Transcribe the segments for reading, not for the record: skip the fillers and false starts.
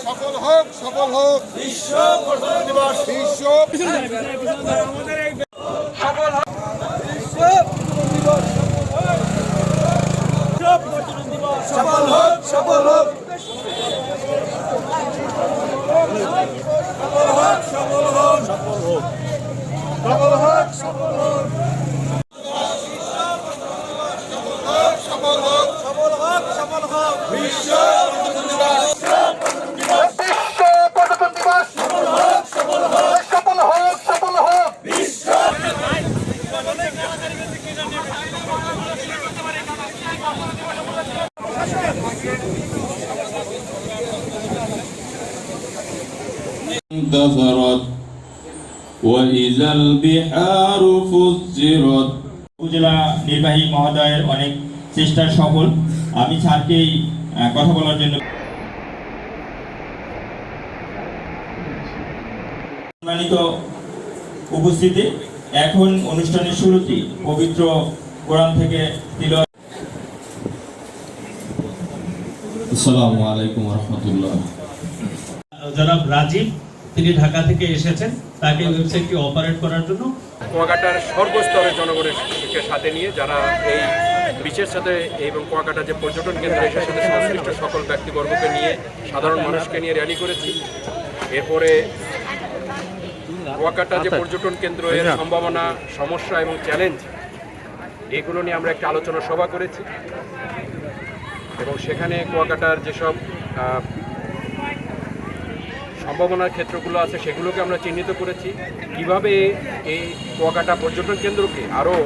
সফল হোক, সফল হোক বিশ্ব পর্যটন দিবস। বিশ্ব সফল হোক বিশ্ব পর্যটন দিবস। সফল হোক, সফল হোক, সফল হোক, সফল হোক, সফল হোক, সফল হোক, সফল হোক, সফল হোক, সফল হোক, সফল হোক বিশ্ব পর্যটন দিবস। বিশ্ব পর্যটন দিবস। সফল হোক, সফল হোক, সফল হোক, সফল হোক বিশ্ব। انتثرت وإذا البحار فجرت। উপজেলা নির্বাহী মহোদয়ের অনেক চেষ্টার সফল। আমি স্যারকেই কথা বলার জন্য সম্মানিত উপস্থিতি। এখন অনুষ্ঠানের শুরুতে পবিত্র কোরআন থেকে তিলাওয়াত। আসসালামু আলাইকুম ওয়া রাহমাতুল্লাহ। জনাব রাজীব, তিনি ঢাকা থেকে এসেছেন, তাকে ওয়েবসাইটটি অপারেট করার জন্য। কুয়াকাটার সর্বস্তরের জনগণের সাথে নিয়ে যারা এই বিচের সাথে এবং কুয়াকাটা যে পর্যটন কেন্দ্র এটার সাথে সংশ্লিষ্ট সকল ব্যক্তিবর্গকে নিয়ে, সাধারণ মানুষকে নিয়ে র্যালি করেছি। এরপরে কুয়াকাটা যে পর্যটন কেন্দ্র এর সম্ভাবনা, সমস্যা এবং চ্যালেঞ্জ, এগুলো নিয়ে আমরা একটা আলোচনা সভা করেছি এবং সেখানে কুয়াকাটার যেসব সম্ভাবনার ক্ষেত্রগুলো আছে সেগুলোকে আমরা চিহ্নিত করেছি। কিভাবে এই কুয়াকাটা পর্যটন কেন্দ্রকে আরও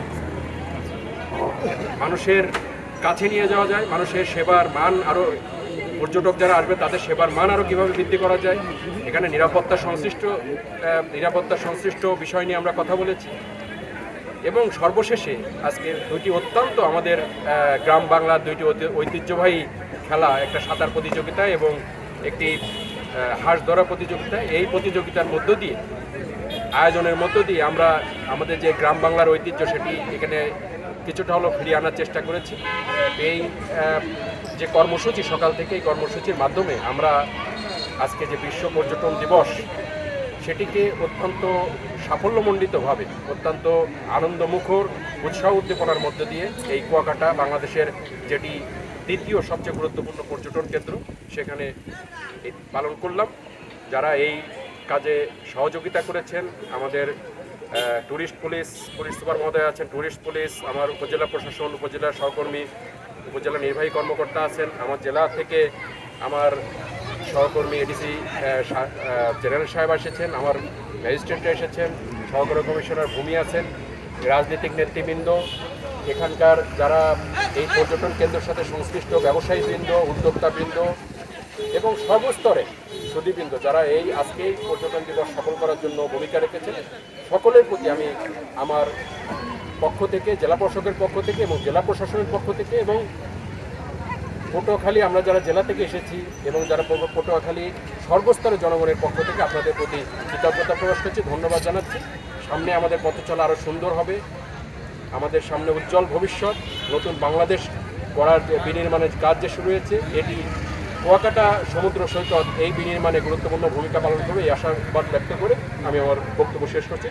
মানুষের কাছে নিয়ে যাওয়া যায়, মানুষের সেবার মান আরও, পর্যটক যারা আসবে তাদের সেবার মান আরও কীভাবে বৃদ্ধি করা যায়, এখানে নিরাপত্তা সংশ্লিষ্ট বিষয় নিয়ে আমরা কথা বলেছি। এবং সর্বশেষে আজকে দুইটি অত্যন্ত আমাদের গ্রাম বাংলার দুইটি ঐতিহ্যবাহী খেলা, একটা সাঁতার প্রতিযোগিতা এবং একটি হাঁস ধরা প্রতিযোগিতা। এই প্রতিযোগিতার মধ্য দিয়ে, আয়োজনের মধ্য দিয়ে আমরা আমাদের যে গ্রাম বাংলার ঐতিহ্য সেটি এখানে কিছুটা হলেও ফিরিয়ে আনার চেষ্টা করেছি। এই যে কর্মসূচি সকাল থেকে, এই কর্মসূচির মাধ্যমে আমরা আজকে যে বিশ্ব পর্যটন দিবস সেটিকে অত্যন্ত সাফল্যমণ্ডিতভাবে, অত্যন্ত আনন্দমুখর, উৎসাহ উদ্দীপনার মধ্য দিয়ে এই কুয়াকাটা বাংলাদেশের যেটি দ্বিতীয় সবচেয়ে গুরুত্বপূর্ণ পর্যটন কেন্দ্র সেখানে পালন করলাম। যারা এই কাজে সহযোগিতা করেছেন, আমাদের ট্যুরিস্ট পুলিশ সুপার মহোদয় আছেন, ট্যুরিস্ট পুলিশ, আমার উপজেলা প্রশাসন, উপজেলার সহকর্মী, উপজেলা নির্বাহী কর্মকর্তা আছেন, আমার জেলা থেকে আমার সহকর্মী এডিসি জেনারেল সাহেব এসেছেন, আমার ম্যাজিস্ট্রেটরা এসেছেন, সহকারী কমিশনার ভূমি আছেন, রাজনৈতিক নেতৃবৃন্দ, এখানকার যারা এই পর্যটন কেন্দ্রের সাথে সংশ্লিষ্ট ব্যবসায়ীবৃন্দ, উদ্যোক্তাবৃন্দ এবং সর্বস্তরে সুধীবৃন্দ যারা এই আজকে পর্যটন দিবস সফল করার জন্য ভূমিকা রেখেছেন, সকলের প্রতি আমি আমার পক্ষ থেকে, জেলা প্রশাসকের পক্ষ থেকে এবং জেলা প্রশাসনের পক্ষ থেকে এবং পটুয়াখালী আমরা যারা জেলা থেকে এসেছি এবং যারা পটুয়াখালী সর্বস্তরের জনগণের পক্ষ থেকে আপনাদের প্রতি কৃতজ্ঞতা প্রকাশ করছি, ধন্যবাদ জানাচ্ছি। সামনে আমাদের পথ চলা আরও সুন্দর হবে, আমাদের সামনে উজ্জ্বল ভবিষ্যৎ, নতুন বাংলাদেশ গড়ার যে বিনির্মাণের কাজ যে শুরু হয়েছে, এটি কুয়াকাটা সমুদ্র সৈকত এই বিনির্মাণে গুরুত্বপূর্ণ ভূমিকা পালন করবে এই আশাবাদ ব্যক্ত করে আমি আমার বক্তব্য শেষ করছি।